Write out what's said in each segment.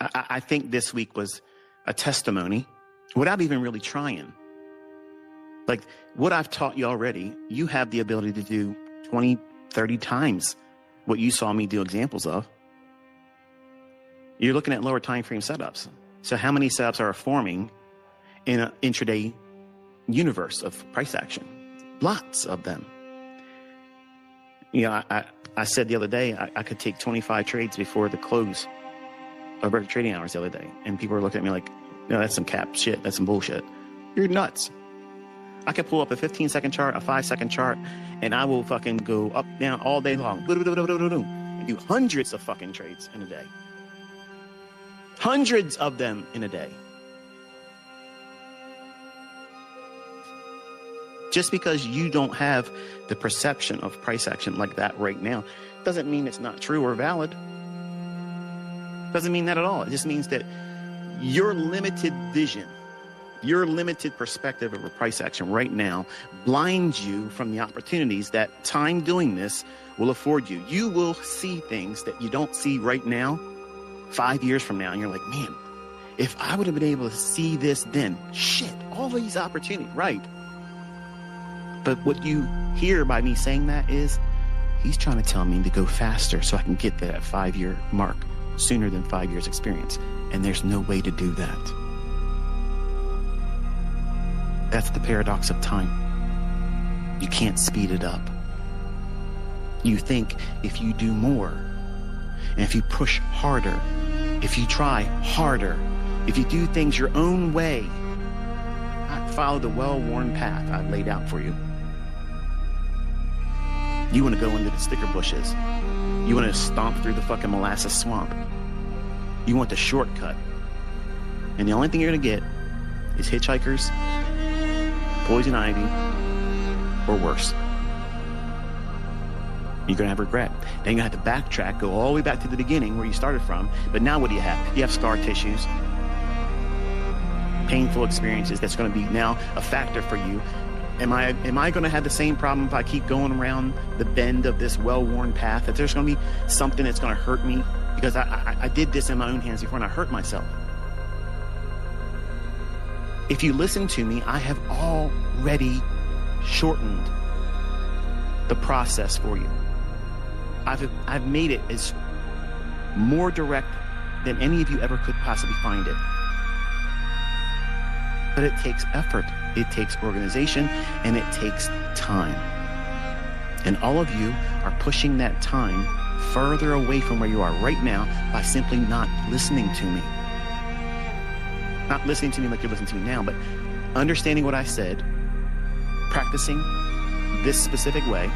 I think this week was a testimony without even really trying. Like what I've taught you already, you have the ability to do 20, 30 times what you saw me do examples of. You're looking at lower time frame setups. So how many setups are forming in an intraday universe of price action? Lots of them. You know, I said the other day, I could take 25 trades before the close of regular trading hours the other day. And people were looking at me like, no, that's some cap shit. That's some bullshit. You're nuts. I could pull up a 15-second chart, a 5-second chart, and I will fucking go up, down all day long. And do hundreds of fucking trades in a day. Hundreds of them in a day. Just because you don't have the perception of price action like that right now doesn't mean it's not true or valid. Doesn't mean that at all. It just means that your limited vision, your limited perspective of a price action right now blinds you from the opportunities that time doing this will afford you. You will see things that you don't see right now 5 years from now, and you're like, man, if I would have been able to see this then, shit, all these opportunities, right? But what you hear by me saying that is, he's trying to tell me to go faster so I can get to that 5-year mark sooner than 5 years experience. And there's no way to do that. That's the paradox of time. You can't speed it up. You think if you do more, and if you push harder, if you try harder, if you do things your own way, not follow the well-worn path I've laid out for you. You want to go into the sticker bushes. You want to stomp through the fucking molasses swamp. You want the shortcut. And the only thing you're going to get is hitchhikers, poison ivy, or worse. You're going to have regret. Then you're going to have to backtrack, go all the way back to the beginning where you started from. But now what do you have? You have scar tissues, painful experiences that's going to be now a factor for you. Am I going to have the same problem if I keep going around the bend of this well-worn path? That there's going to be something that's going to hurt me? Because I did this in my own hands before and I hurt myself. If you listen to me, I have already shortened the process for you. I've made it as more direct than any of you ever could possibly find it. But it takes effort, it takes organization, and it takes time. And all of you are pushing that time further away from where you are right now by simply not listening to me. Not listening to me like you're listening to me now, but understanding what I said, practicing this specific way,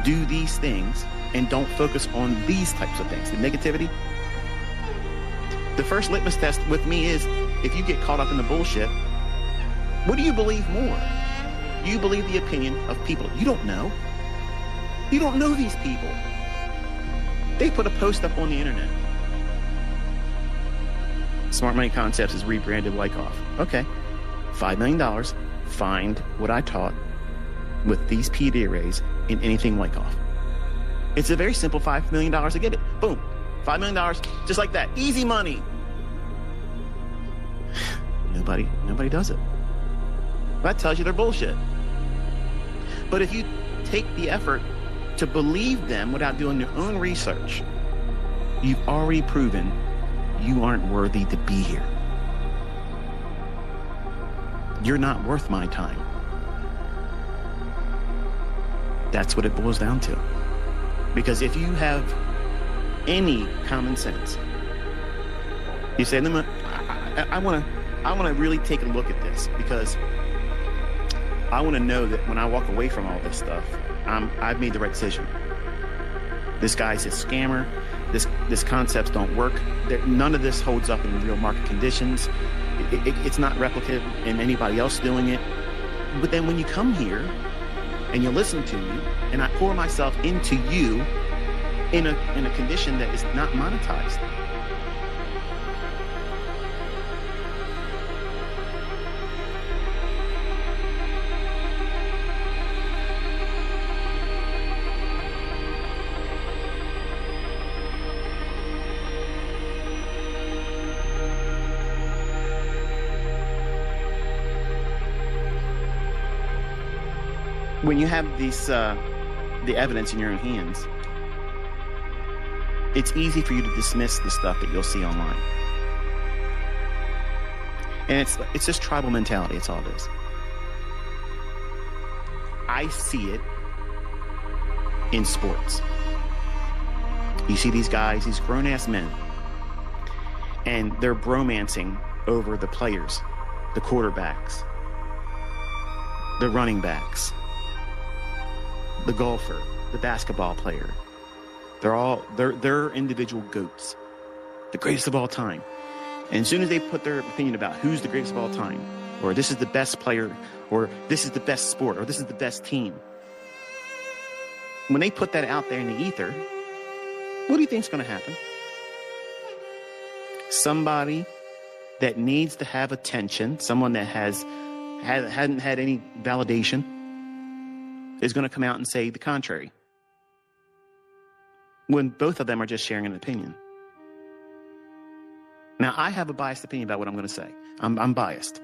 do these things, and don't focus on these types of things. The negativity. The first litmus test with me is, if you get caught up in the bullshit, what do you believe more? Do you believe the opinion of people you don't know? You don't know these people. They put a post up on the internet. Smart Money Concepts is rebranded Wyckoff. Okay, $5 million, find what I taught with these PD arrays in anything Wyckoff. It's a very simple $5 million to get it. Boom, $5 million, just like that. Easy money. Nobody does it. That tells you they're bullshit. But if you take the effort to believe them without doing your own research, you've already proven you aren't worthy to be here. You're not worth my time. That's what it boils down to. Because if you have any common sense, you say, I want to really take a look at this, because I want to know that when I walk away from all this stuff, I've made the right decision. This guy's a scammer. This concepts don't work. None of this holds up in real market conditions. It's not replicative in anybody else doing it. But then when you come here and you listen to me, and I pour myself into you in a condition that is not monetized, when you have these the evidence in your own hands, it's easy for you to dismiss the stuff that you'll see online. And it's just tribal mentality. It's all it is. I see it in sports. You see these guys, these grown-ass men, and they're bromancing over the players, the quarterbacks, the running backs, the golfer, the basketball player. They're individual goats, the greatest of all time. And as soon as they put their opinion about who's the greatest of all time, or this is the best player, or this is the best sport, or this is the best team, when they put that out there in the ether, what do you think is going to happen? Somebody that needs to have attention, someone that hadn't had any validation, is going to come out and say the contrary, when both of them are just sharing an opinion. Now, I have a biased opinion about what I'm going to say. I'm biased.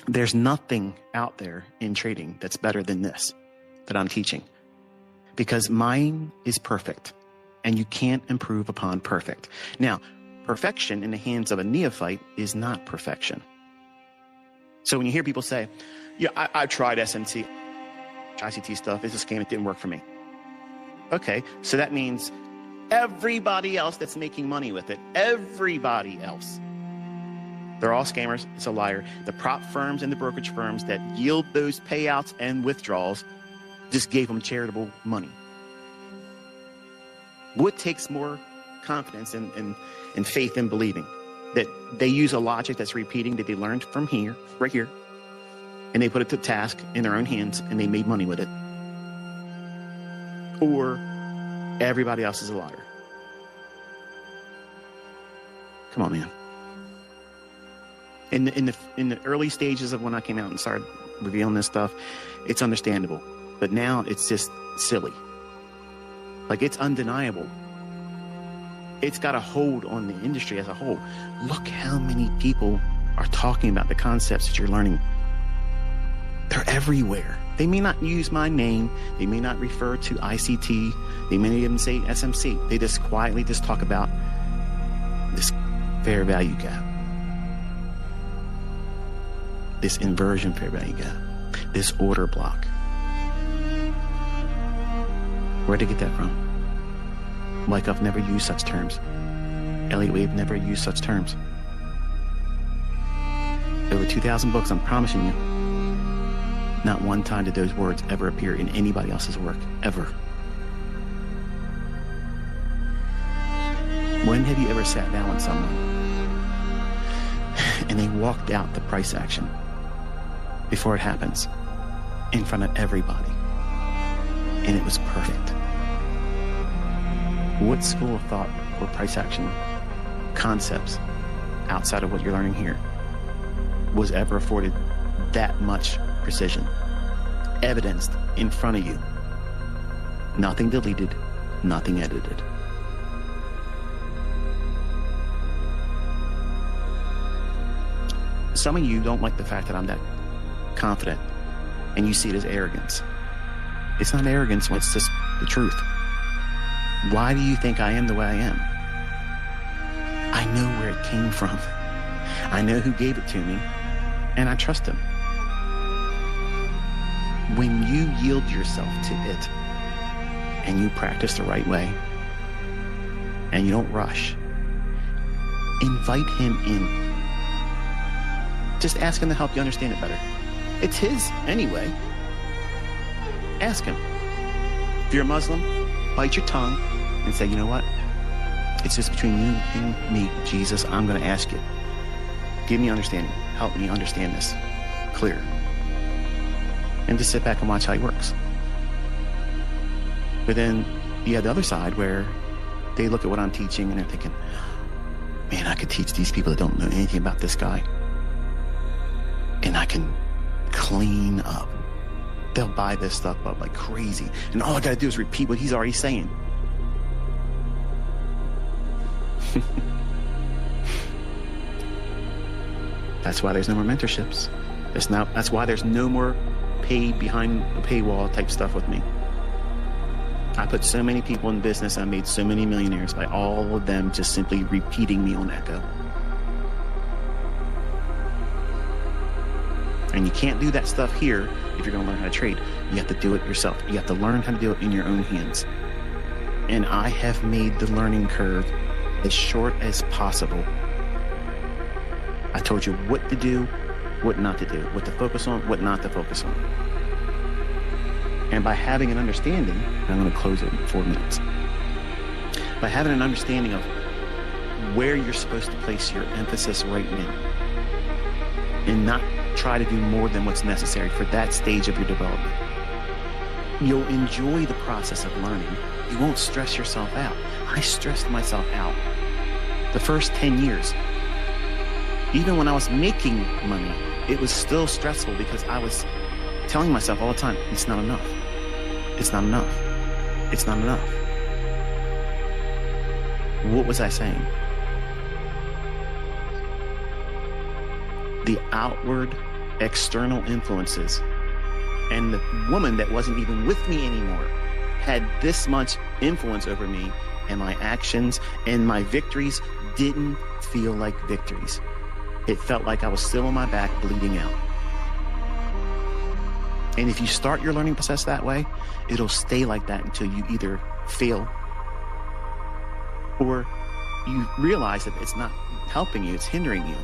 There's nothing out there in trading that's better than this that I'm teaching, because mine is perfect, and you can't improve upon perfect. Now, perfection in the hands of a neophyte is not perfection. So when you hear people say, yeah, I tried SMC, ICT stuff, it's a scam, it didn't work for me. Okay, so that means everybody else that's making money with it, everybody else, they're all scammers. It's a liar. The prop firms and the brokerage firms that yield those payouts and withdrawals just gave them charitable money. What takes more confidence and faith in believing that they use a logic that's repeating that they learned from here, right here, and they put it to task in their own hands and they made money with it? Or everybody else is a liar? Come on, man. In the early stages of when I came out and started revealing this stuff, it's understandable. But now it's just silly. Like, it's undeniable. It's got a hold on the industry as a whole. Look how many people are talking about the concepts that you're learning. They're everywhere. They may not use my name. They may not refer to ICT. They may not even say SMC. They just quietly just talk about this fair value gap, this inversion fair value gap, this order block. Where'd they get that from? Wyckoff never used such terms. Elliott Wave never used such terms. Over 2,000 books, I'm promising you, not one time did those words ever appear in anybody else's work, ever. When have you ever sat down with someone and they walked out the price action before it happens in front of everybody, and it was perfect? What school of thought or price action concepts outside of what you're learning here was ever afforded that much precision, evidenced in front of you? Nothing deleted, nothing edited. Some of you don't like the fact that I'm that confident, and you see it as arrogance. It's not arrogance, it's just the truth. Why do you think I am the way I am? I know where it came from. I know who gave it to me, and I trust him. When you yield yourself to it, and you practice the right way, and you don't rush, invite him in. Just ask him to help you understand it better. It's his anyway. Ask him. If you're a Muslim, bite your tongue and say, you know what? It's just between you and me, Jesus. I'm going to ask you. Give me understanding. Help me understand this clear. And just sit back and watch how he works. But then you have the other side where they look at what I'm teaching and they're thinking, man, I could teach these people that don't know anything about this guy, and I can clean up. They'll buy this stuff up like crazy, and all I gotta do is repeat what he's already saying. That's why there's no more mentorships. That's why there's no more paid behind the paywall type stuff with me. I put so many people in business. I made so many millionaires by all of them just simply repeating me on echo. And you can't do that stuff here if you're going to learn how to trade. You have to do it yourself. You have to learn how to do it in your own hands. And I have made the learning curve as short as possible. I told you what to do, what not to do, what to focus on, what not to focus on. And by having an understanding, I'm going to close it in 4 minutes. By having an understanding of where you're supposed to place your emphasis right now and not try to do more than what's necessary for that stage of your development, you'll enjoy the process of learning. You won't stress yourself out. I stressed myself out the first 10 years. Even when I was making money, it was still stressful because I was telling myself all the time, it's not enough. It's not enough. It's not enough. What was I saying? The outward, external influences and the woman that wasn't even with me anymore had this much influence over me, and my actions and my victories didn't feel like victories. It felt like I was still on my back bleeding out. And if you start your learning process that way, it'll stay like that until you either fail or you realize that it's not helping you, it's hindering you.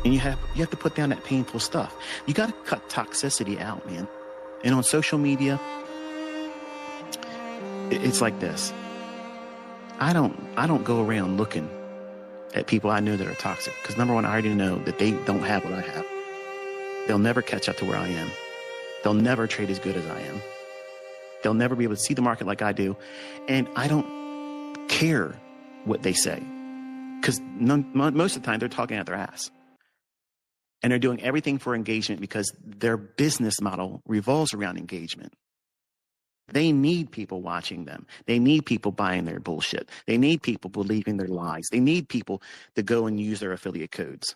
And you have to put down that painful stuff. You got to cut toxicity out, man. And on social media, it's like this. I don't go around looking at people I know that are toxic, because number one, I already know that they don't have what I have. They'll never catch up to where I am. They'll never trade as good as I am. They'll never be able to see the market like I do. And I don't care what they say, because most of the time they're talking out their ass. And they're doing everything for engagement because their business model revolves around engagement. They need people watching them. They need people buying their bullshit. They need people believing their lies. They need people to go and use their affiliate codes.